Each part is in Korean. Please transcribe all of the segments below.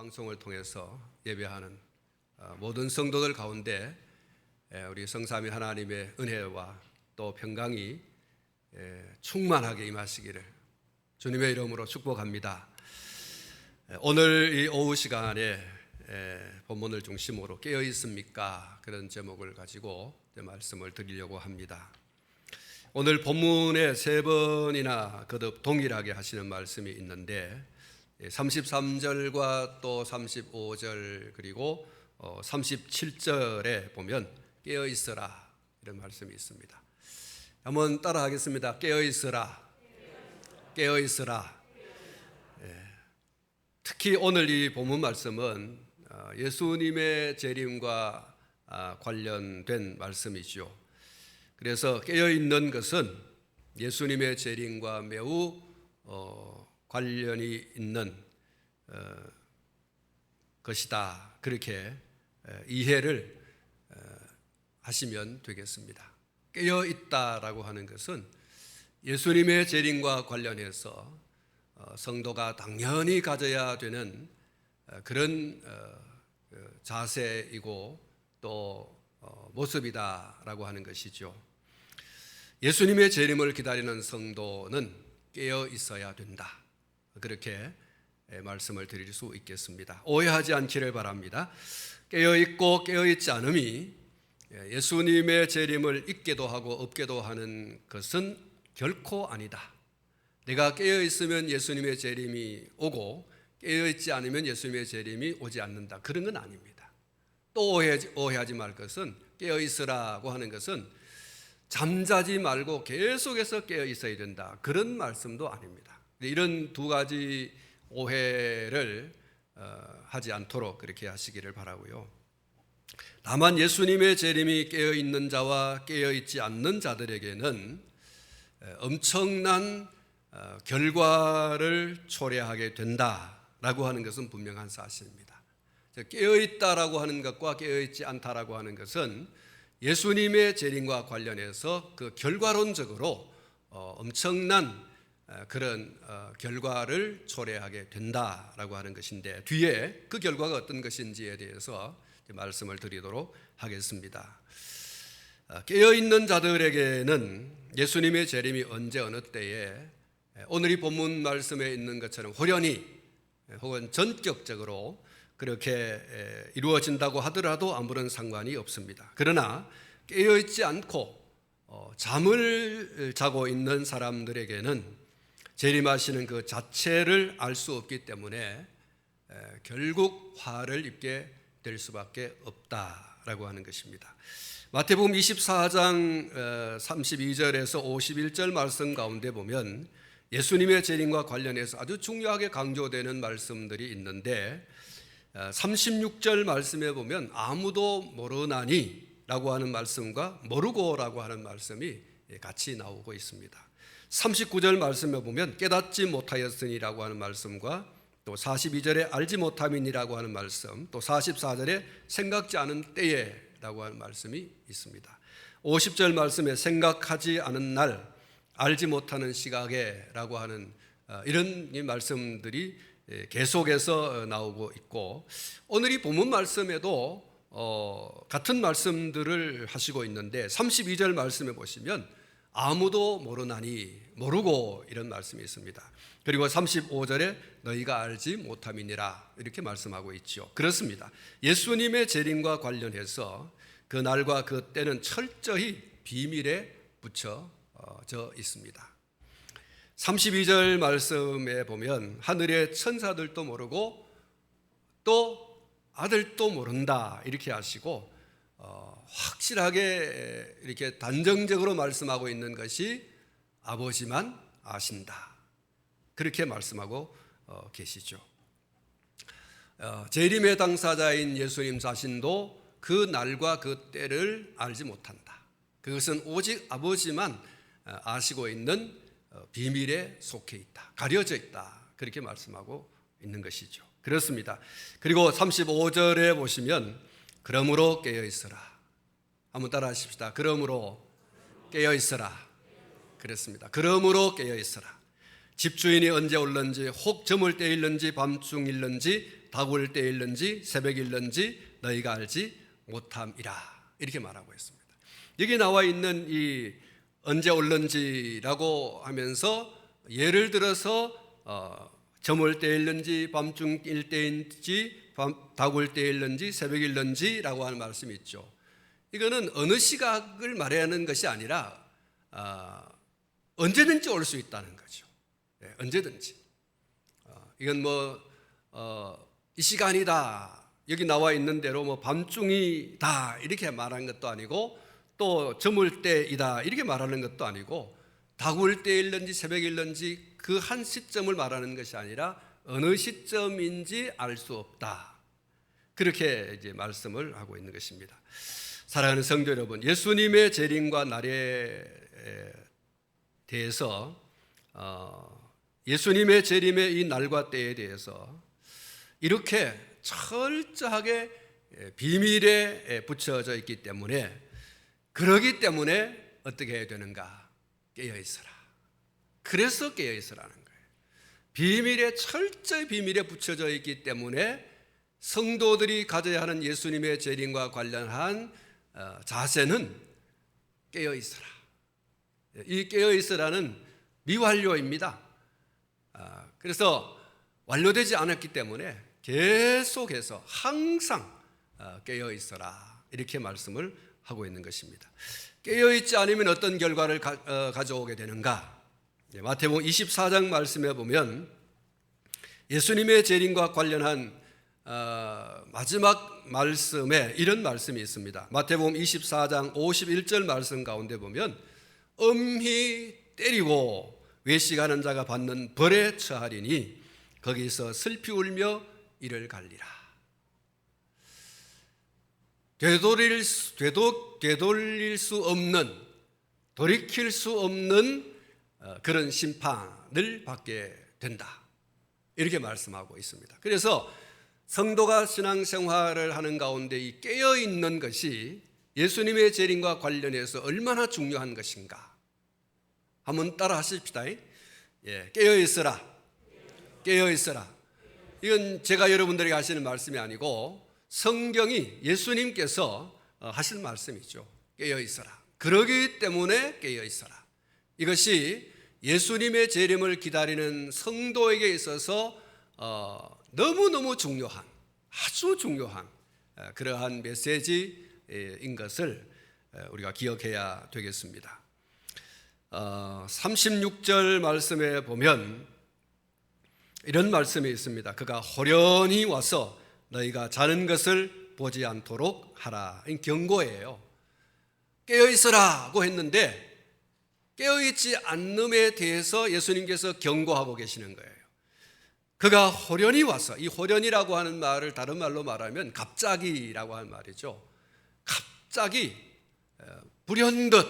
방송을 통해서 예배하는 모든 성도들 가운데 우리 성삼위 하나님의 은혜와 또 평강이 충만하게 임하시기를 주님의 이름으로 축복합니다. 오늘 이 오후 시간에 본문을 중심으로 깨어 있습니까? 그런 제목을 가지고 말씀을 드리려고 합니다. 오늘 본문에 세 번이나 거듭 동일하게 하시는 말씀이 있는데 33절과 또 35절 그리고 37절에 보면 깨어 있어라 이런 말씀이 있습니다. 한번 따라 하겠습니다. 깨어 있어라. 깨어 있어라. 특히 오늘 이 본문 말씀은 예수님의 재림과 관련된 말씀이죠. 그래서 깨어 있는 것은 예수님의 재림과 매우 관련이 있는 것이다. 그렇게 이해를 하시면 되겠습니다. 깨어 있다라고 하는 것은 예수님의 재림과 관련해서 성도가 당연히 가져야 되는 그런 자세이고 또 모습이다라고 하는 것이죠. 예수님의 재림을 기다리는 성도는 깨어 있어야 된다. 그렇게 말씀을 드릴 수 있겠습니다. 오해하지 않기를 바랍니다. 깨어 있고 깨어 있지 않음이 예수님의 재림을 있게도 하고 없게도 하는 것은 결코 아니다. 내가 깨어 있으면 예수님의 재림이 오고 깨어 있지 않으면 예수님의 재림이 오지 않는다. 그런 건 아닙니다. 또 오해하지 말 것은 깨어 있으라고 하는 것은 잠자지 말고 계속해서 깨어 있어야 된다. 그런 말씀도 아닙니다. 이런 두 가지 오해를 하지 않도록 그렇게 하시기를 바라고요. 다만 예수님의 재림이 깨어 있는 자와 깨어 있지 않는 자들에게는 엄청난 결과를 초래하게 된다라고 하는 것은 분명한 사실입니다. 깨어 있다라고 하는 것과 깨어 있지 않다라고 하는 것은 예수님의 재림과 관련해서 그 결과론적으로 엄청난 그런 결과를 초래하게 된다라고 하는 것인데 뒤에 그 결과가 어떤 것인지에 대해서 말씀을 드리도록 하겠습니다. 깨어있는 자들에게는 예수님의 재림이 언제 어느 때에 오늘 이 본문 말씀에 있는 것처럼 호련히 혹은 전격적으로 그렇게 이루어진다고 하더라도 아무런 상관이 없습니다. 그러나 깨어있지 않고 잠을 자고 있는 사람들에게는 재림하시는 그 자체를 알 수 없기 때문에 결국 화를 입게 될 수밖에 없다라고 하는 것입니다. 마태복음 24장 32절에서 51절 말씀 가운데 보면 예수님의 재림과 관련해서 아주 중요하게 강조되는 말씀들이 있는데 36절 말씀에 보면 아무도 모르나니 라고 하는 말씀과 모르고라고 하는 말씀이 같이 나오고 있습니다. 39절 말씀에 보면 깨닫지 못하였으니라고 하는 말씀과 또 42절에 알지 못함이니라고 하는 말씀, 또 44절에 생각지 않은 때에라고 하는 말씀이 있습니다. 50절 말씀에 생각하지 않은 날, 알지 못하는 시각에라고 하는 이런 말씀들이 계속해서 나오고 있고 오늘 이 본문 말씀에도 같은 말씀들을 하시고 있는데 32절 말씀에 보시면 아무도 모르나니 모르고 이런 말씀이 있습니다. 그리고 35절에 너희가 알지 못함이니라 이렇게 말씀하고 있죠. 그렇습니다. 예수님의 재림과 관련해서 그 날과 그 때는 철저히 비밀에 붙여져 있습니다. 32절 말씀에 보면 하늘의 천사들도 모르고 또 아들도 모른다 이렇게 하시고 확실하게 이렇게 단정적으로 말씀하고 있는 것이 아버지만 아신다 그렇게 말씀하고 계시죠. 재림의 당사자인 예수님 자신도 그 날과 그 때를 알지 못한다. 그것은 오직 아버지만 아시고 있는 비밀에 속해 있다, 가려져 있다 그렇게 말씀하고 있는 것이죠. 그렇습니다. 그리고 35절에 보시면 그러므로 깨어 있어라. 한번 따라 하십시다. 그러므로 깨어 있어라. 그렇습니다. 그러므로 깨어 있어라. 집주인이 언제 올는지 혹 저물 때일는지 밤중일는지 다구를 때일는지 새벽일는지 너희가 알지 못함이라 이렇게 말하고 있습니다. 여기 나와 있는 이 언제 올는지라고 하면서 예를 들어서 저물 때일는지 밤중일 때인지 다구일 때일는지 새벽일는지라고 하는 말씀이 있죠. 이거는 어느 시각을 말하는 것이 아니라 언제든지 올 수 있다는 거죠. 언제든지. 이건 이 시간이다. 여기 나와 있는 대로 밤중이다 이렇게 말하는 것도 아니고 또 저물 때이다 이렇게 말하는 것도 아니고 다구일 때일는지 새벽일는지 그 한 시점을 말하는 것이 아니라 어느 시점인지 알 수 없다. 그렇게 이제 말씀을 하고 있는 것입니다. 사랑하는 성도 여러분, 예수님의 재림과 날에 대해서 예수님의 재림의 이 날과 때에 대해서 이렇게 철저하게 비밀에 붙여져 있기 때문에 그러기 때문에 어떻게 해야 되는가? 깨어 있어라. 그래서 깨어 있으라는 거예요. 비밀에 철저히 비밀에 붙여져 있기 때문에 성도들이 가져야 하는 예수님의 재림과 관련한 자세는 깨어 있어라. 이 깨어 있으라는 미완료입니다. 그래서 완료되지 않았기 때문에 계속해서 항상 깨어 있어라 이렇게 말씀을 하고 있는 것입니다. 깨어 있지 않으면 어떤 결과를 가져오게 되는가? 마태복음 24장 말씀에 보면 예수님의 재림과 관련한 마지막 말씀에 이런 말씀이 있습니다. 마태복음 24장 51절 말씀 가운데 보면 엄히 때리고 외식하는 자가 받는 벌에 처하리니 거기서 슬피 울며 이를 갈리라. 되돌릴 수 없는, 돌이킬 수 없는 그런 심판을 받게 된다. 이렇게 말씀하고 있습니다. 그래서 성도가 신앙생활을 하는 가운데 이 깨어있는 것이 예수님의 재림과 관련해서 얼마나 중요한 것인가 한번 따라 하십시다. 깨어있어라. 깨어있어라. 이건 제가 여러분들에게 하시는 말씀이 아니고 성경이 예수님께서 하신 말씀이죠. 깨어있어라. 그러기 때문에 깨어있어라. 이것이 예수님의 재림을 기다리는 성도에게 있어서 너무너무 중요한, 아주 중요한 그러한 메시지인 것을 우리가 기억해야 되겠습니다. 36절 말씀에 보면 이런 말씀이 있습니다. 그가 호련히 와서 너희가 자는 것을 보지 않도록 하라. 이 경고예요. 깨어있으라고 했는데 깨어있지 않음에 대해서 예수님께서 경고하고 계시는 거예요. 그가 호련히 와서, 이 호련이라고 하는 말을 다른 말로 말하면 갑자기라고 하는 말이죠. 갑자기 불현듯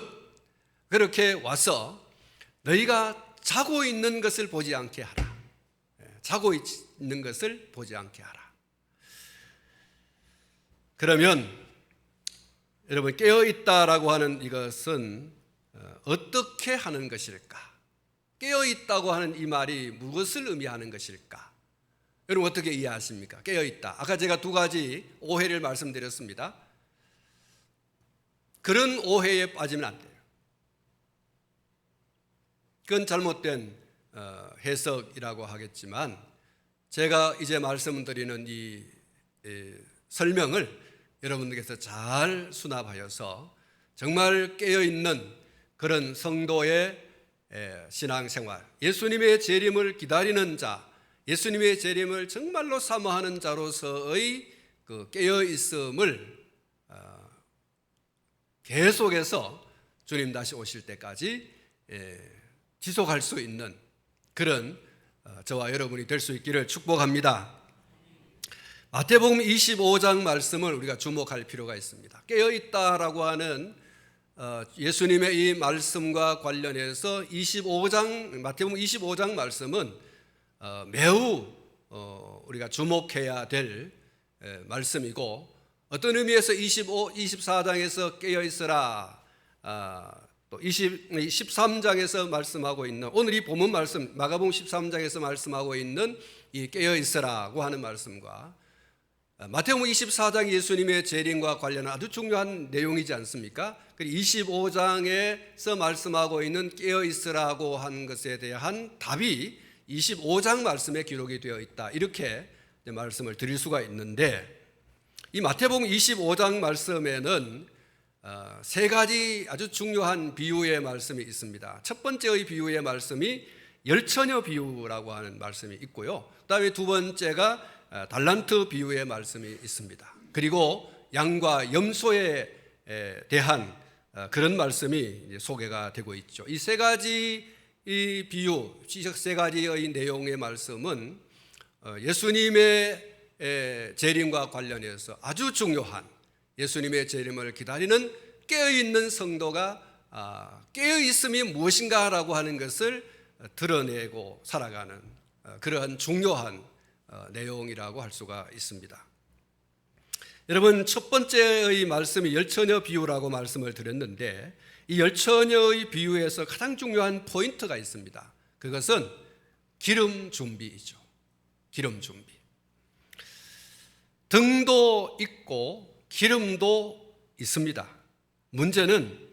그렇게 와서 너희가 자고 있는 것을 보지 않게 하라. 자고 있는 것을 보지 않게 하라. 그러면 여러분 깨어있다라고 하는 이것은 어떻게 하는 것일까? 깨어있다고 하는 이 말이 무엇을 의미하는 것일까? 여러분 어떻게 이해하십니까? 깨어있다. 아까 제가 두 가지 오해를 말씀드렸습니다. 그런 오해에 빠지면 안 돼요. 그건 잘못된 해석이라고 하겠지만 제가 이제 말씀드리는 이 설명을 여러분들께서 잘 수납하여서 정말 깨어있는 그런 성도의 신앙생활, 예수님의 재림을 기다리는 자, 예수님의 재림을 정말로 사모하는 자로서의 그 깨어있음을 계속해서 주님 다시 오실 때까지 지속할 수 있는 그런 저와 여러분이 될 수 있기를 축복합니다. 마태복음 25장 말씀을 우리가 주목할 필요가 있습니다. 깨어있다라고 하는 예수님의 이 말씀과 관련해서 마태복음 25장 말씀은 매우 우리가 주목해야 될 말씀이고 어떤 의미에서 24장에서 깨어있으라 또 13장에서 말씀하고 있는, 오늘 이 본문 말씀 마가복음 13장에서 말씀하고 있는 이 깨어 있으라고 하는 말씀과 마태복음 24장 예수님의 재림과 관련한 아주 중요한 내용이지 않습니까? 그리고 25장에서 말씀하고 있는 깨어 있으라고 하는 것에 대한 답이 25장 말씀에 기록이 되어 있다, 이렇게 말씀을 드릴 수가 있는데, 이 마태복음 25장 말씀에는 세 가지 아주 중요한 비유의 말씀이 있습니다. 첫 번째의 비유의 말씀이 열처녀 비유라고 하는 말씀이 있고요, 그 다음에 두 번째가 달란트 비유의 말씀이 있습니다. 그리고 양과 염소에 대한 그런 말씀이 소개가 되고 있죠. 이 세 가지 이 비유, 세 가지의 내용의 말씀은 예수님의 재림과 관련해서 아주 중요한, 예수님의 재림을 기다리는 깨어있는 성도가 깨어있음이 무엇인가라고 하는 것을 드러내고 살아가는 그러한 중요한 내용이라고 할 수가 있습니다. 여러분, 첫 번째의 말씀이 열처녀 비유라고 말씀을 드렸는데, 이 열처녀의 비유에서 가장 중요한 포인트가 있습니다. 그것은 기름 준비이죠. 기름 준비. 등도 있고 기름도 있습니다. 문제는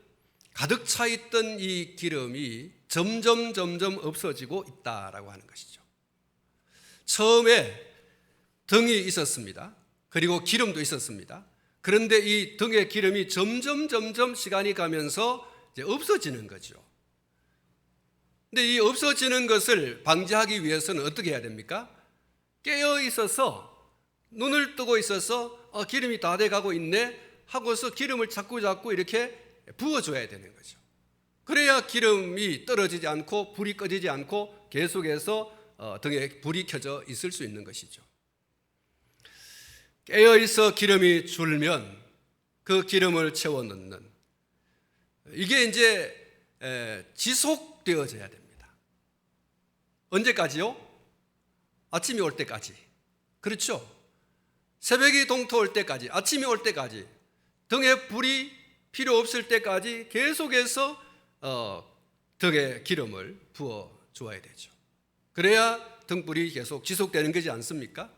가득 차 있던 이 기름이 점점 없어지고 있다라고 하는 것이죠. 처음에 등이 있었습니다. 그리고 기름도 있었습니다. 그런데 이 등의 기름이 점점 시간이 가면서 이제 없어지는 거죠. 근데 이 없어지는 것을 방지하기 위해서는 어떻게 해야 됩니까? 깨어 있어서, 눈을 뜨고 있어서 기름이 다 돼가고 있네 하고서 기름을 자꾸 이렇게 부어줘야 되는 거죠. 그래야 기름이 떨어지지 않고 불이 꺼지지 않고 계속해서 등에 불이 켜져 있을 수 있는 것이죠. 깨어있어 기름이 줄면 그 기름을 채워 넣는, 이게 이제 지속되어져야 됩니다. 언제까지요? 아침이 올 때까지. 그렇죠? 새벽이 동토올 때까지, 아침이 올 때까지, 등에 불이 필요 없을 때까지 계속해서 등에 기름을 부어 주어야 되죠. 그래야 등불이 계속 지속되는 거지 않습니까?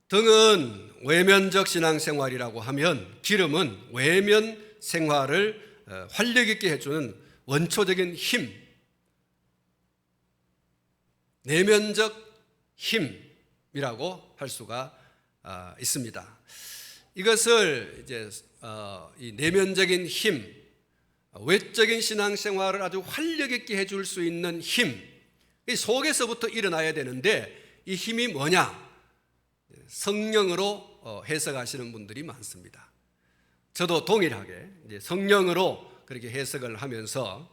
등은 외면적 신앙생활이라고 하면, 기름은 외면 생활을 활력 있게 해주는 원초적인 힘, 내면적 힘이라고 할 수가 있습니다. 이것을 이제 이 내면적인 힘, 외적인 신앙생활을 아주 활력 있게 해줄 수 있는 힘, 이 속에서부터 일어나야 되는데, 이 힘이 뭐냐? 성령으로 해석하시는 분들이 많습니다. 저도 동일하게 이제 성령으로 그렇게 해석을 하면서,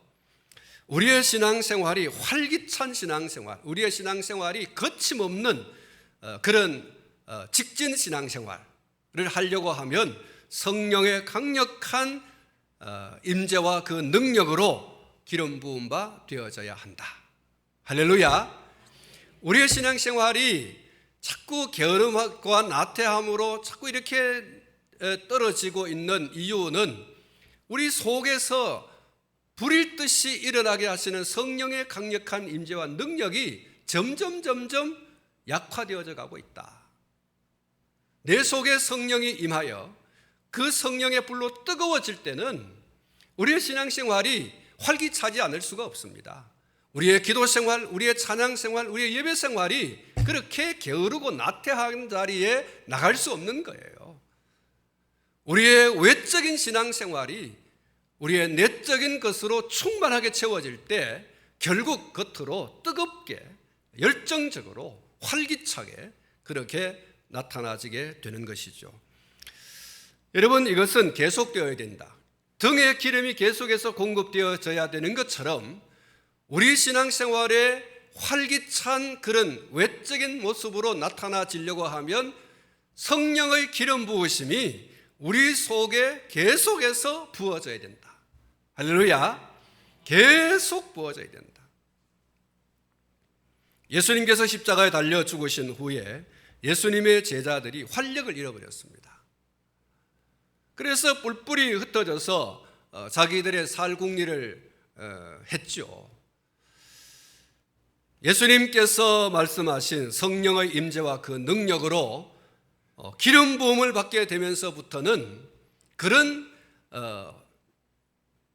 우리의 신앙생활이 활기찬 신앙생활, 우리의 신앙생활이 거침없는 그런 직진 신앙생활을 하려고 하면 성령의 강력한 임재와 그 능력으로 기름 부은 바 되어져야 한다. 할렐루야. 우리의 신앙생활이 자꾸 게으름과 나태함으로 자꾸 이렇게 떨어지고 있는 이유는, 우리 속에서 불일 듯이 일어나게 하시는 성령의 강력한 임재와 능력이 점점 약화되어져 가고 있다. 내 속에 성령이 임하여 그 성령의 불로 뜨거워질 때는 우리의 신앙생활이 활기차지 않을 수가 없습니다. 우리의 기도생활, 우리의 찬양생활, 우리의 예배생활이 그렇게 게으르고 나태한 자리에 나갈 수 없는 거예요. 우리의 외적인 신앙생활이 우리의 내적인 것으로 충만하게 채워질 때 결국 겉으로 뜨겁게, 열정적으로, 활기차게 그렇게 나타나지게 되는 것이죠. 여러분, 이것은 계속되어야 된다. 등의 기름이 계속해서 공급되어져야 되는 것처럼 우리 신앙생활에 활기찬 그런 외적인 모습으로 나타나지려고 하면 성령의 기름 부으심이 우리 속에 계속해서 부어져야 된다. 할렐루야. 계속 부어져야 된다. 예수님께서 십자가에 달려 죽으신 후에 예수님의 제자들이 활력을 잃어버렸습니다. 그래서 뿔뿔이 흩어져서 자기들의 살궁리를 했죠. 예수님께서 말씀하신 성령의 임재와 그 능력으로 기름 부음을 받게 되면서부터는 그런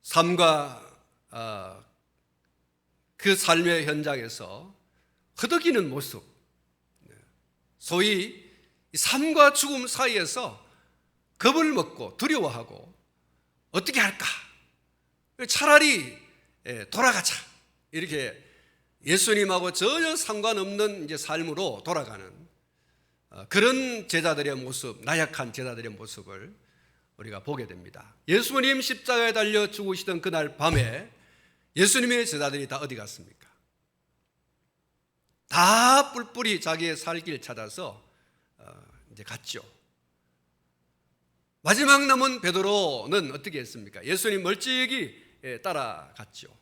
삶과 그 삶의 현장에서 허덕이는 모습, 소위 삶과 죽음 사이에서 겁을 먹고 두려워하고 어떻게 할까? 차라리 돌아가자. 이렇게 예수님하고 전혀 상관없는 이제 삶으로 돌아가는 그런 제자들의 모습, 나약한 제자들의 모습을 우리가 보게 됩니다. 예수님 십자가에 달려 죽으시던 그날 밤에 예수님의 제자들이 다 어디 갔습니까? 다 뿔뿔이 자기의 살 길 찾아서 이제 갔죠. 마지막 남은 베드로는 어떻게 했습니까? 예수님 멀찍이 따라갔죠.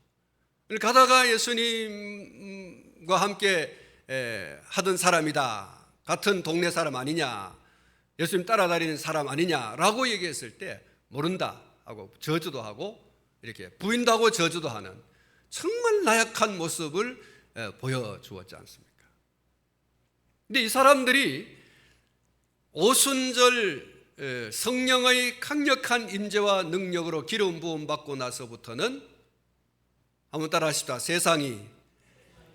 가다가 예수님과 함께 하던 사람이다, 같은 동네 사람 아니냐, 예수님 따라다니는 사람 아니냐라고 얘기했을 때 모른다 하고 저주도 하고 이렇게 부인도 하고 저주도 하는 정말 나약한 모습을 보여주었지 않습니까? 근데 이 사람들이 오순절 성령의 강력한 임재와 능력으로 기름 부음 받고 나서부터는 한번 따라 하십시다. 세상이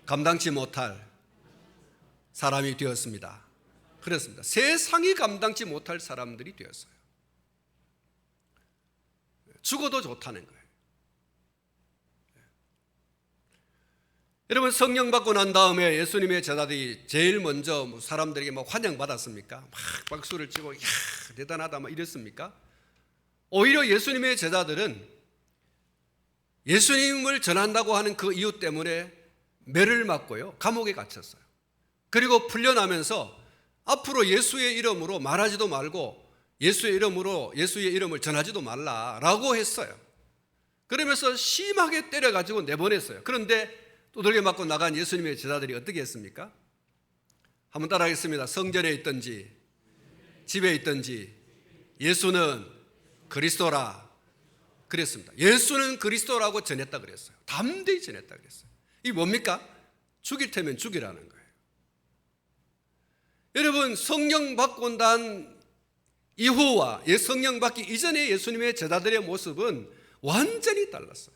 감당치 못할 사람이 되었습니다. 그렇습니다. 세상이 감당치 못할 사람들이 되었어요. 죽어도 좋다는 거예요. 여러분, 성령 받고 난 다음에 예수님의 제자들이 제일 먼저 사람들에게 막 환영받았습니까? 막 박수를 치고, 이야, 대단하다, 막 이랬습니까? 오히려 예수님의 제자들은 예수님을 전한다고 하는 그 이유 때문에 매를 맞고요, 감옥에 갇혔어요. 그리고 풀려나면서 앞으로 예수의 이름으로 말하지도 말고 예수의 이름을 전하지도 말라라고 했어요. 그러면서 심하게 때려가지고 내보냈어요. 그런데 두들겨 맞고 나간 예수님의 제자들이 어떻게 했습니까? 한번 따라하겠습니다. 성전에 있든지 집에 있든지 예수는 그리스도라 그랬습니다. 예수는 그리스도라고 전했다 그랬어요. 담대히 전했다 그랬어요. 이게 뭡니까? 죽일 테면 죽이라는 거예요. 여러분, 성령 받고 난 이후와 성령 받기 이전의 예수님의 제자들의 모습은 완전히 달랐어요.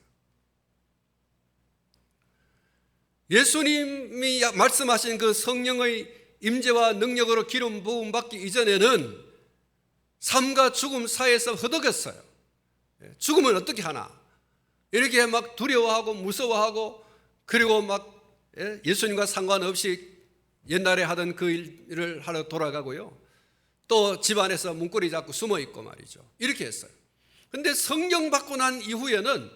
예수님이 말씀하신 그 성령의 임재와 능력으로 기름 부음 받기 이전에는 삶과 죽음 사이에서 허덕였어요. 죽으면 어떻게 하나? 이렇게 막 두려워하고 무서워하고, 그리고 막 예수님과 상관없이 옛날에 하던 그 일을 하러 돌아가고요. 또 집안에서 문고리 잡고 숨어 있고 말이죠. 이렇게 했어요. 근데 성령 받고 난 이후에는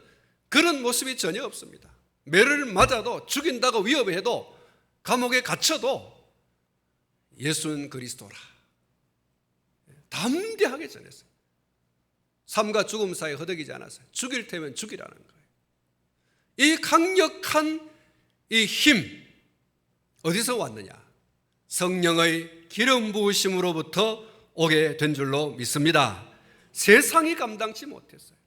그런 모습이 전혀 없습니다. 매를 맞아도, 죽인다고 위협해도, 감옥에 갇혀도 예수는 그리스도라 담대하게 전했어요. 삶과 죽음 사이에 허덕이지 않았어요. 죽일 테면 죽이라는 거예요. 이 강력한 이 힘 어디서 왔느냐? 성령의 기름 부으심으로부터 오게 된 줄로 믿습니다. 세상이 감당치 못했어요.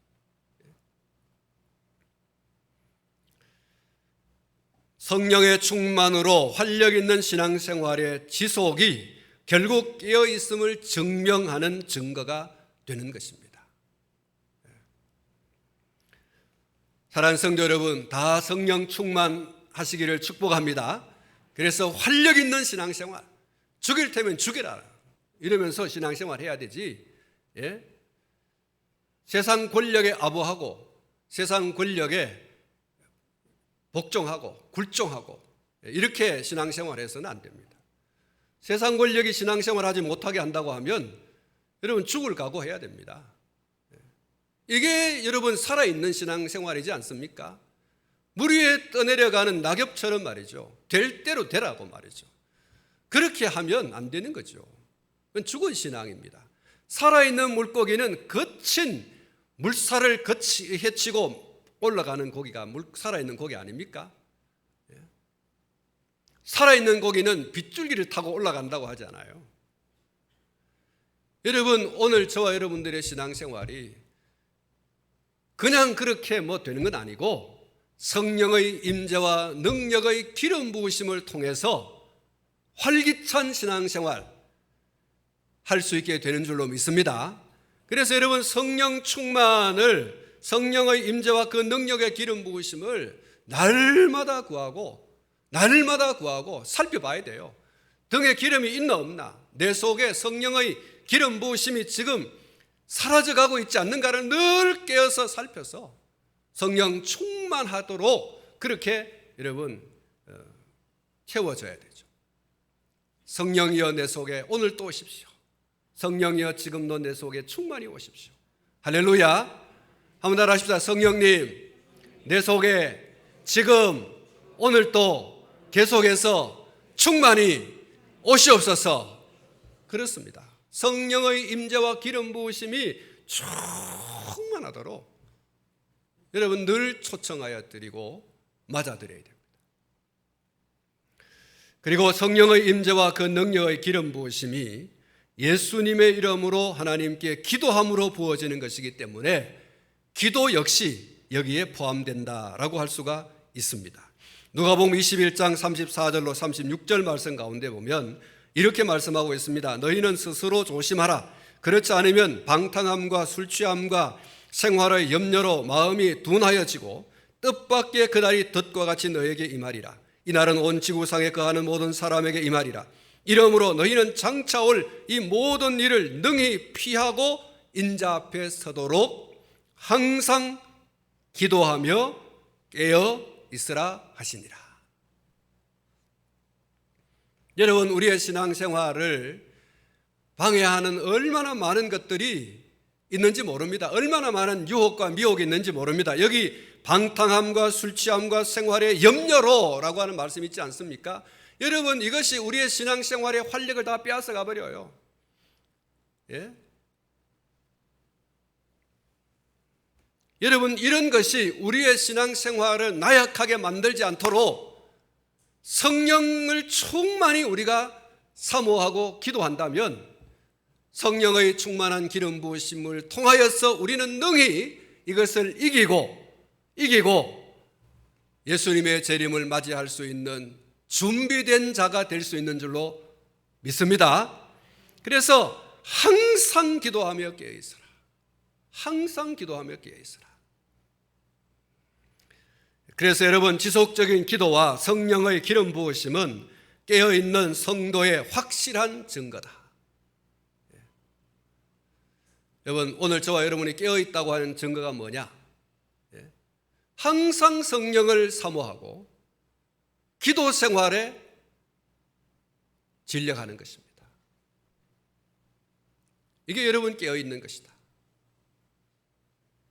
성령의 충만으로 활력 있는 신앙생활의 지속이 결국 깨어있음을 증명하는 증거가 되는 것입니다. 사랑하는 성도 여러분, 다 성령 충만하시기를 축복합니다. 그래서 활력 있는 신앙생활, 죽일 테면 죽여라 이러면서 신앙생활 해야 되지, 세상 권력에 아부하고 세상 권력에 복종하고 굴종하고 이렇게 신앙생활해서는 안 됩니다. 세상 권력이 신앙생활하지 못하게 한다고 하면 여러분 죽을 각오해야 됩니다. 이게 여러분 살아있는 신앙생활이지 않습니까? 물 위에 떠내려가는 낙엽처럼 말이죠. 될 대로 되라고 말이죠. 그렇게 하면 안 되는 거죠. 그건 죽은 신앙입니다. 살아있는 물고기는 거친 물살을 헤치고 올라가는 고기가 살아있는 고기 아닙니까? 살아있는 고기는 빗줄기를 타고 올라간다고 하잖아요. 여러분, 오늘 저와 여러분들의 신앙생활이 그냥 그렇게 되는 건 아니고 성령의 임재와 능력의 기름 부으심을 통해서 활기찬 신앙생활 할 수 있게 되는 줄로 믿습니다. 그래서 여러분 성령 충만을, 성령의 임재와 그 능력의 기름 부으심을 날마다 구하고 살펴봐야 돼요. 등에 기름이 있나 없나, 내 속에 성령의 기름 부으심이 지금 사라져가고 있지 않는가를 늘 깨어서 살펴서 성령 충만하도록 그렇게 여러분 채워져야 되죠. 성령이여 내 속에 오늘 또 오십시오. 성령이여 지금도 내 속에 충만히 오십시오. 할렐루야. 한번 따라 하십시다. 성령님 내 속에 지금 오늘 또 계속해서 충만히 오시옵소서. 그렇습니다. 성령의 임재와 기름 부으심이 충만하도록 여러분 늘 초청하여 드리고 맞아드려야 됩니다. 그리고 성령의 임재와 그 능력의 기름 부으심이 예수님의 이름으로 하나님께 기도함으로 부어지는 것이기 때문에 기도 역시 여기에 포함된다라고 할 수가 있습니다. 누가복음 21장 34절로 36절 말씀 가운데 보면 이렇게 말씀하고 있습니다. 너희는 스스로 조심하라. 그렇지 않으면 방탕함과 술취함과 생활의 염려로 마음이 둔하여지고 뜻밖의 그날이 덫과 같이 너에게 임하리라. 이날은 온 지구상에 거하는 모든 사람에게 임하리라. 이러므로 너희는 장차 올 이 모든 일을 능히 피하고 인자 앞에 서도록 항상 기도하며 깨어 있으라 하시니라. 여러분 우리의 신앙생활을 방해하는 얼마나 많은 것들이 있는지 모릅니다. 얼마나 많은 유혹과 미혹이 있는지 모릅니다. 여기 방탕함과 술취함과 생활의 염려로라고 하는 말씀이 있지 않습니까? 여러분 이것이 우리의 신앙생활의 활력을 다 빼앗아 가버려요. 예? 여러분 이런 것이 우리의 신앙생활을 나약하게 만들지 않도록 성령을 충만히 우리가 사모하고 기도한다면 성령의 충만한 기름 부으심을 통하여서 우리는 능히 이것을 이기고 예수님의 재림을 맞이할 수 있는 준비된 자가 될 수 있는 줄로 믿습니다. 그래서 항상 기도하며 깨어있으라. 항상 기도하며 깨어있으라. 그래서 여러분 지속적인 기도와 성령의 기름 부으심은 깨어있는 성도의 확실한 증거다. 여러분 오늘 저와 여러분이 깨어있다고 하는 증거가 뭐냐? 항상 성령을 사모하고 기도 생활에 진력하는 것입니다. 이게 여러분 깨어있는 것이다.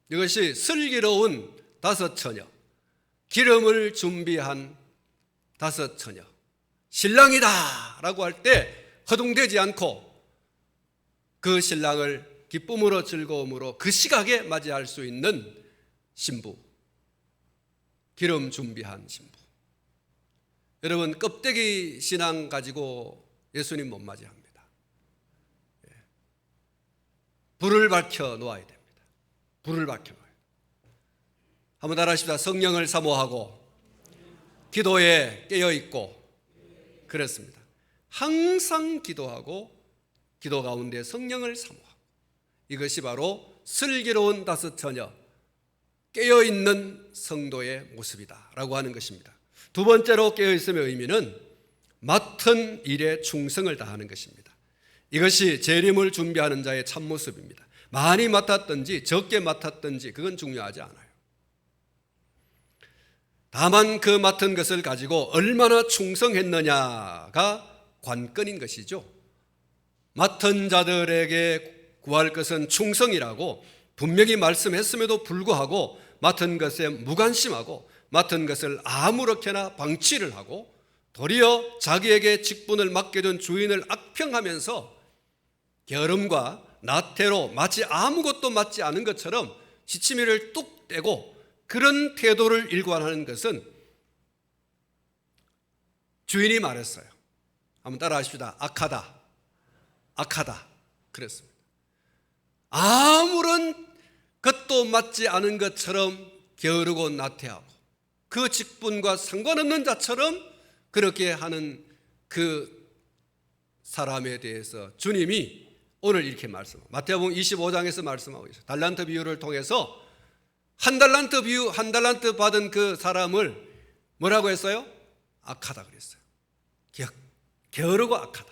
이것이 슬기로운 다섯 처녀, 기름을 준비한 다섯 처녀, 신랑이다 라고 할 때 허둥대지 않고 그 신랑을 기쁨으로 즐거움으로 그 시각에 맞이할 수 있는 신부, 기름 준비한 신부. 여러분 껍데기 신앙 가지고 예수님 못 맞이합니다. 불을 밝혀 놓아야 됩니다. 불을 밝혀 놓아야 됩니다. 한번 따라 하십시다. 성령을 사모하고 기도에 깨어있고. 그렇습니다. 항상 기도하고 기도 가운데 성령을 사모하고. 이것이 바로 슬기로운 다섯 처녀, 깨어있는 성도의 모습이다 라고 하는 것입니다. 두 번째로 깨어있음의 의미는 맡은 일에 충성을 다하는 것입니다. 이것이 재림을 준비하는 자의 참모습입니다. 많이 맡았든지 적게 맡았든지 그건 중요하지 않아요. 다만 그 맡은 것을 가지고 얼마나 충성했느냐가 관건인 것이죠. 맡은 자들에게 구할 것은 충성이라고 분명히 말씀했음에도 불구하고 맡은 것에 무관심하고 맡은 것을 아무렇게나 방치를 하고 도리어 자기에게 직분을 맡겨둔 주인을 악평하면서 게으름과 나태로 마치 아무것도 맡지 않은 것처럼 지치미를 뚝 떼고 그런 태도를 일관하는 것은 주인이 말했어요. 한번 따라 하십시다. 악하다. 그랬습니다. 아무런 그것도 맞지 않은 것처럼 게으르고 나태하고 그 직분과 상관없는 자처럼 그렇게 하는 그 사람에 대해서 주님이 오늘 이렇게 말씀합니다. 마태복음 25장에서 말씀하고 있어요. 달란트 비유를 통해서 한 달란트 받은 그 사람을 뭐라고 했어요? 악하다 그랬어요. 게으르고 악하다.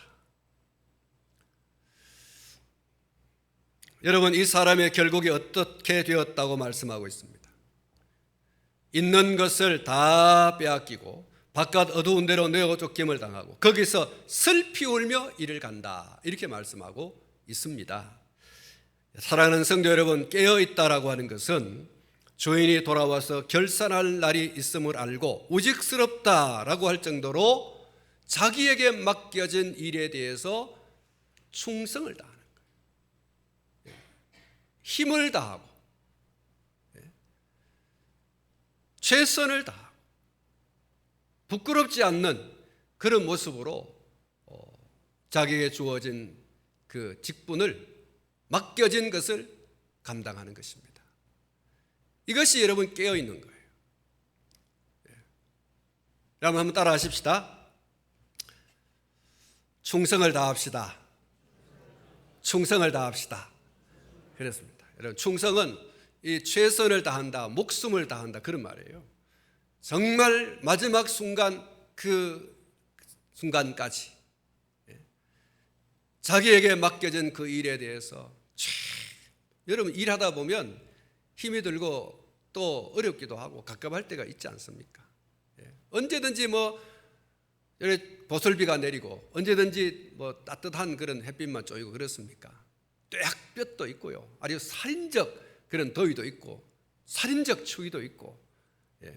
여러분, 이 사람의 결국이 어떻게 되었다고 말씀하고 있습니다. 있는 것을 다 빼앗기고 바깥 어두운 데로 내어 쫓김을 당하고 거기서 슬피 울며 이를 간다, 이렇게 말씀하고 있습니다. 사랑하는 성도 여러분, 깨어있다라고 하는 것은 주인이 돌아와서 결산할 날이 있음을 알고 우직스럽다라고 할 정도로 자기에게 맡겨진 일에 대해서 충성을 다하는 거예요. 힘을 다하고 최선을 다하고 부끄럽지 않는 그런 모습으로 자기에게 주어진 그 직분을, 맡겨진 것을 감당하는 것입니다. 이것이 여러분 깨어있는 거예요. 여러분 한번 따라 하십시다. 충성을 다합시다. 충성을 다합시다. 그렇습니다. 여러분, 충성은 이 최선을 다한다, 목숨을 다한다, 그런 말이에요. 정말 마지막 순간, 그 순간까지 자기에게 맡겨진 그 일에 대해서 여러분, 일하다 보면 힘이 들고 또 어렵기도 하고 갑갑할 때가 있지 않습니까? 언제든지 뭐 보슬비가 내리고 언제든지 뭐 따뜻한 그런 햇빛만 쬐고 그렇습니까? 뙤약볕도 있고요, 아주 살인적 그런 더위도 있고 살인적 추위도 있고,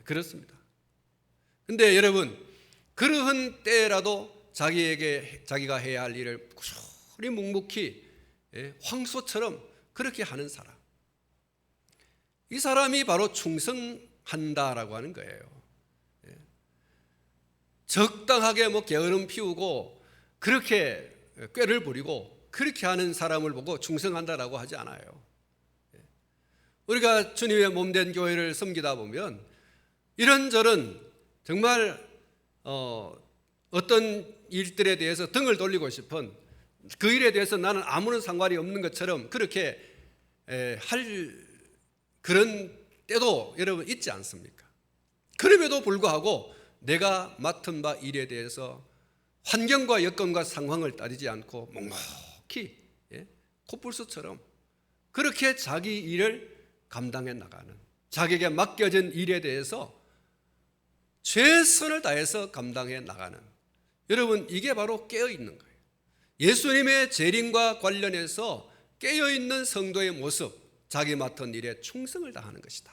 그렇습니다. 근데 여러분, 그러한 때라도 자기가 해야 할 일을 꾸준히 묵묵히 황소처럼 그렇게 하는 사람, 이 사람이 바로 충성한다라고 하는 거예요. 적당하게 뭐 게으름 피우고 그렇게 꾀를 부리고 그렇게 하는 사람을 보고 충성한다라고 하지 않아요. 우리가 주님의 몸된 교회를 섬기다 보면 이런저런 정말 어떤 일들에 대해서 등을 돌리고 싶은, 그 일에 대해서 나는 아무런 상관이 없는 것처럼 그렇게 할 그런 때도 여러분 있지 않습니까? 그럼에도 불구하고 내가 맡은 바 일에 대해서 환경과 여건과 상황을 따지지 않고 묵묵히 코뿔소처럼 그렇게 자기 일을 감당해 나가는, 자기에게 맡겨진 일에 대해서 최선을 다해서 감당해 나가는, 여러분, 이게 바로 깨어있는 거예요. 예수님의 재림과 관련해서 깨어있는 성도의 모습, 자기 맡은 일에 충성을 다하는 것이다.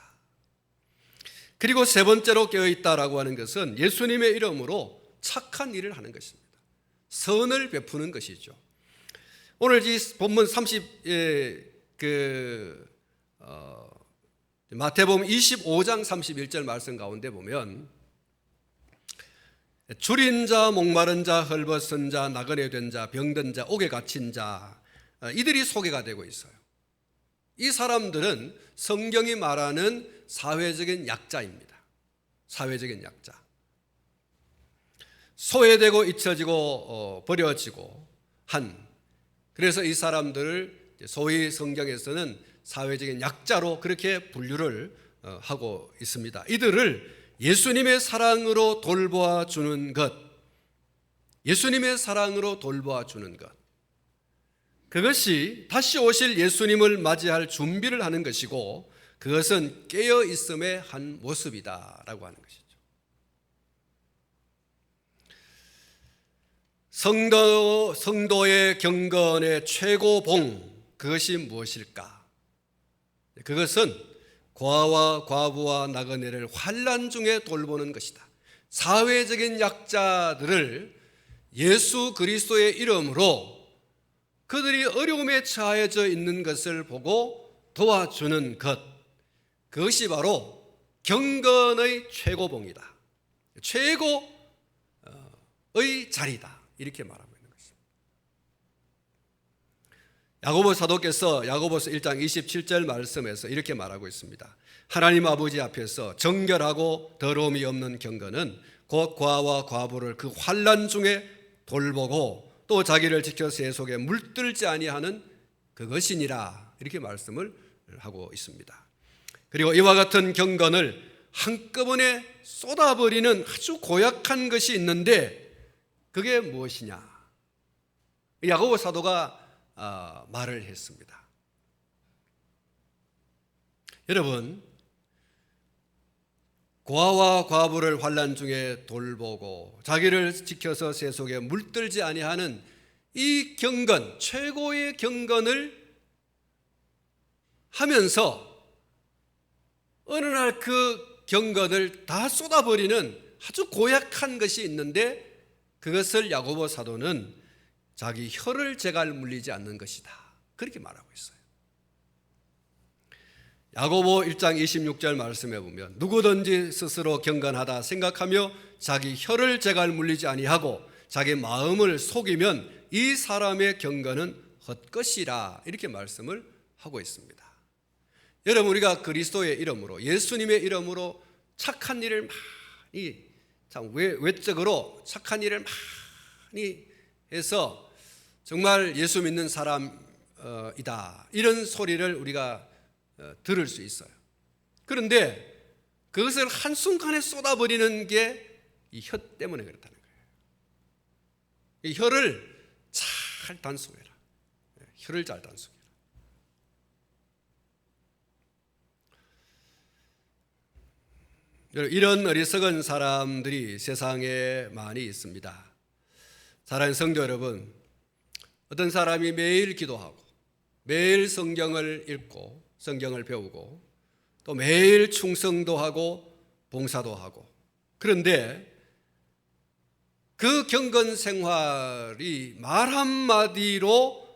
그리고 세 번째로 깨어있다라고 하는 것은 예수님의 이름으로 착한 일을 하는 것입니다. 선을 베푸는 것이죠. 오늘 이 본문 마태복음 25장 31절 말씀 가운데 보면 줄인 자, 목마른 자, 헐벗은 자, 나그네 된 자, 병든 자, 옥에 갇힌 자, 이들이 소개가 되고 있어요. 이 사람들은 성경이 말하는 사회적인 약자입니다. 사회적인 약자. 소외되고 잊혀지고 버려지고 한, 그래서 이 사람들을 소위 성경에서는 사회적인 약자로 그렇게 분류를 하고 있습니다. 이들을 예수님의 사랑으로 돌보아 주는 것, 예수님의 사랑으로 돌보아 주는 것, 그것이 다시 오실 예수님을 맞이할 준비를 하는 것이고, 그것은 깨어 있음의 한 모습이다라고 하는 것이죠. 성도의 경건의 최고봉, 그것이 무엇일까? 그것은 고아와 과부와 나그네를 환난 중에 돌보는 것이다. 사회적인 약자들을 예수 그리스도의 이름으로 그들이 어려움에 처해져 있는 것을 보고 도와주는 것, 그것이 바로 경건의 최고봉이다, 최고의 자리다, 이렇게 말하고 있는 것입니다. 야고보 사도께서 야고보서 1장 27절 말씀에서 이렇게 말하고 있습니다. 하나님 아버지 앞에서 정결하고 더러움이 없는 경건은 곧 과와 과부를 그 환난 중에 돌보고 또 자기를 지켜 새 속에 물들지 아니하는 그것이니라, 이렇게 말씀을 하고 있습니다. 그리고 이와 같은 경건을 한꺼번에 쏟아버리는 아주 고약한 것이 있는데 그게 무엇이냐? 야고보 사도가 말을 했습니다. 여러분, 고아와 과부를 환난 중에 돌보고 자기를 지켜서 새 속에 물들지 아니하는 이 경건, 최고의 경건을 하면서 어느 날 그 경건을 다 쏟아버리는 아주 고약한 것이 있는데 그것을 야고보 사도는 자기 혀를 제갈 물리지 않는 것이다, 그렇게 말하고 있어요. 야고보 1장 26절 말씀에 보면 누구든지 스스로 경건하다 생각하며 자기 혀를 제갈 물리지 아니하고 자기 마음을 속이면 이 사람의 경건은 헛것이라, 이렇게 말씀을 하고 있습니다. 여러분, 우리가 그리스도의 이름으로, 예수님의 이름으로 착한 일을 많이, 참 외적으로 착한 일을 많이 해서 정말 예수 믿는 사람이다, 이런 소리를 우리가 들을 수 있어요. 그런데 그것을 한순간에 쏟아버리는 게 이 혀 때문에 그렇다는 거예요. 이 혀를 잘 단속해라. 혀를 잘 단속해라. 이런 어리석은 사람들이 세상에 많이 있습니다. 사랑하는 성도 여러분, 어떤 사람이 매일 기도하고 매일 성경을 읽고 성경을 배우고 또 매일 충성도 하고 봉사도 하고, 그런데 그 경건 생활이 말 한마디로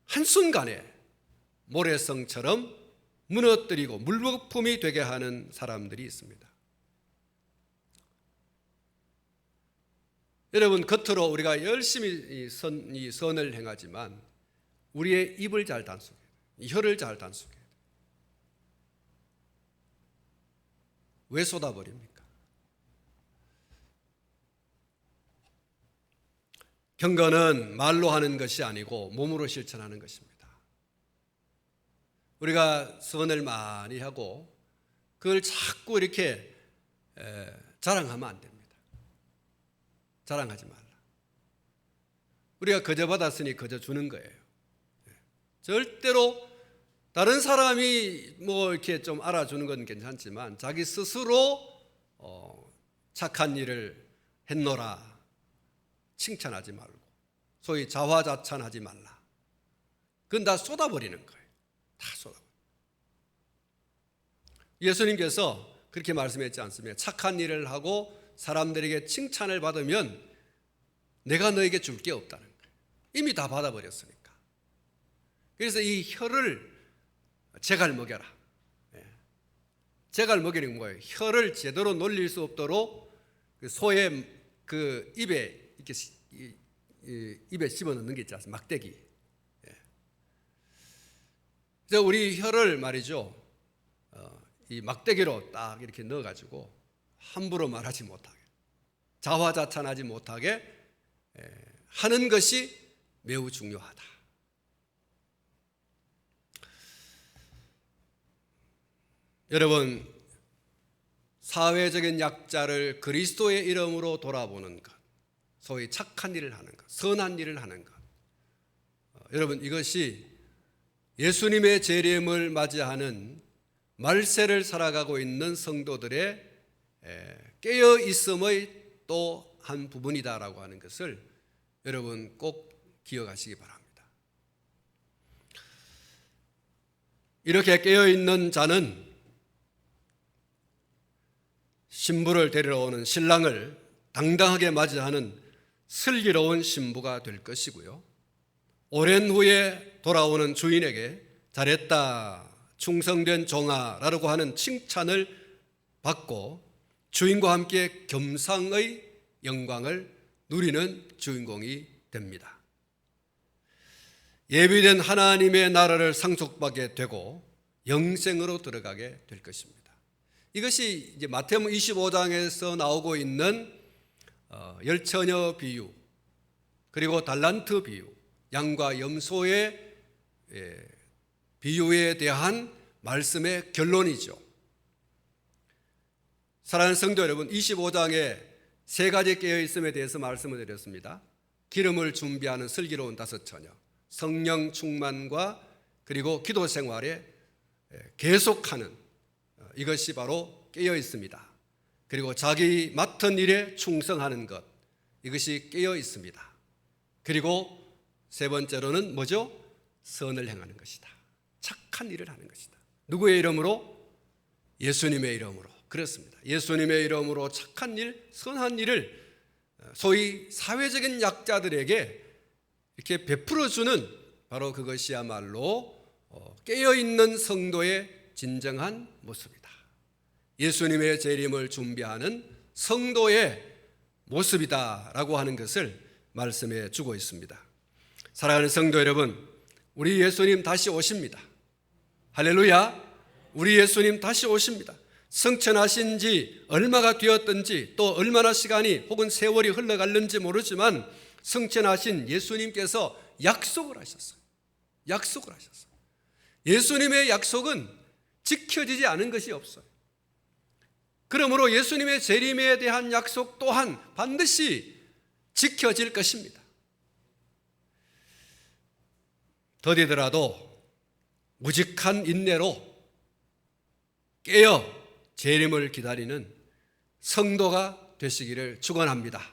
한순간에 모래성처럼 무너뜨리고 물거품이 되게 하는 사람들이 있습니다. 여러분, 겉으로 우리가 열심히 선을 행하지만 우리의 입을 잘 단속해야 돼요. 혀를 잘 단속해야 돼요. 왜 쏟아버립니까? 경건은 말로 하는 것이 아니고 몸으로 실천하는 것입니다. 우리가 선을 많이 하고 그걸 자꾸 이렇게 자랑하면 안 됩니다. 자랑하지 말라. 우리가 거저 받았으니 거저 주는 거예요. 절대로 다른 사람이 뭐 이렇게 좀 알아주는 건 괜찮지만 자기 스스로 착한 일을 했노라 칭찬하지 말고, 소위 자화자찬하지 말라. 그건 다 쏟아버리는 거예요. 다 쏟아버려요. 예수님께서 그렇게 말씀했지 않습니까? 착한 일을 하고 사람들에게 칭찬을 받으면 내가 너에게 줄 게 없다는 거예요. 이미 다 받아버렸으니까. 그래서 이 혀를 제갈 먹여라. 제갈 먹이는 게 뭐예요? 혀를 제대로 놀릴 수 없도록 소의 그 입에 이렇게 입에 집어넣는 게 있지 않습니까? 막대기. 그래서 우리 혀를 말이죠, 이 막대기로 딱 이렇게 넣어가지고 함부로 말하지 못하게, 자화자찬하지 못하게 하는 것이 매우 중요하다. 여러분, 사회적인 약자를 그리스도의 이름으로 돌아보는 것, 소위 착한 일을 하는 것, 선한 일을 하는 것, 여러분, 이것이 예수님의 재림을 맞이하는 말세를 살아가고 있는 성도들의 깨어 있음의 또 한 부분이다라고 하는 것을 여러분 꼭 기억하시기 바랍니다. 이렇게 깨어 있는 자는 신부를 데리러 오는 신랑을 당당하게 맞이하는 슬기로운 신부가 될 것이고요, 오랜 후에 돌아오는 주인에게 잘했다, 충성된 종아라고 하는 칭찬을 받고 주인과 함께 겸상의 영광을 누리는 주인공이 됩니다. 예비된 하나님의 나라를 상속받게 되고 영생으로 들어가게 될 것입니다. 이것이 이제 마태복음 25장에서 나오고 있는 열처녀 비유, 그리고 달란트 비유, 양과 염소의 비유에 대한 말씀의 결론이죠. 사랑하는 성도 여러분, 25장에 세 가지 깨어있음에 대해서 말씀을 드렸습니다. 기름을 준비하는 슬기로운 다섯 처녀, 성령 충만과 그리고 기도 생활에 계속하는 이것이 바로 깨어 있습니다. 그리고 자기 맡은 일에 충성하는 것, 이것이 깨어 있습니다. 그리고 세 번째로는 뭐죠? 선을 행하는 것이다. 착한 일을 하는 것이다. 누구의 이름으로? 예수님의 이름으로. 그렇습니다. 예수님의 이름으로 착한 일, 선한 일을 소위 사회적인 약자들에게 이렇게 베풀어주는, 바로 그것이야말로 깨어있는 성도의 진정한 모습이다. 예수님의 재림을 준비하는 성도의 모습이다라고 하는 것을 말씀해 주고 있습니다. 사랑하는 성도 여러분, 우리 예수님 다시 오십니다. 할렐루야. 우리 예수님 다시 오십니다. 승천하신 지 얼마가 되었든지, 또 얼마나 시간이 혹은 세월이 흘러갈는지 모르지만 승천하신 예수님께서 약속을 하셨어요. 약속을 하셨어요. 예수님의 약속은 지켜지지 않은 것이 없어요. 그러므로 예수님의 재림에 대한 약속 또한 반드시 지켜질 것입니다. 더디더라도 무직한 인내로 깨어 재림을 기다리는 성도가 되시기를 축원합니다.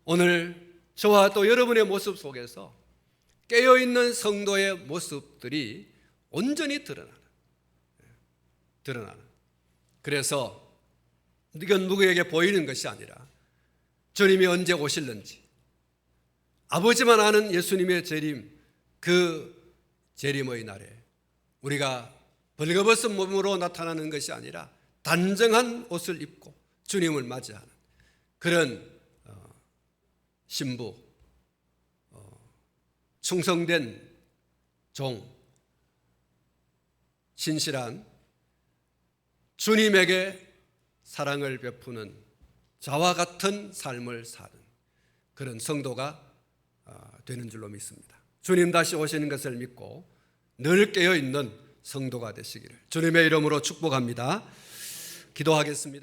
오늘 저와 또 여러분의 모습 속에서 깨어있는 성도의 모습들이 온전히 드러나는. 그래서 이건 누구에게 보이는 것이 아니라 주님이 언제 오실는지, 아버지만 아는 예수님의 재림, 그 재림의 날에 우리가 벌거벗은 몸으로 나타나는 것이 아니라 단정한 옷을 입고 주님을 맞이하는 그런 신부, 충성된 종, 신실한 주님에게 사랑을 베푸는 자와 같은 삶을 사는 그런 성도가 되는 줄로 믿습니다. 주님 다시 오시는 것을 믿고 늘 깨어있는 성도가 되시기를 주님의 이름으로 축복합니다. 기도하겠습니다.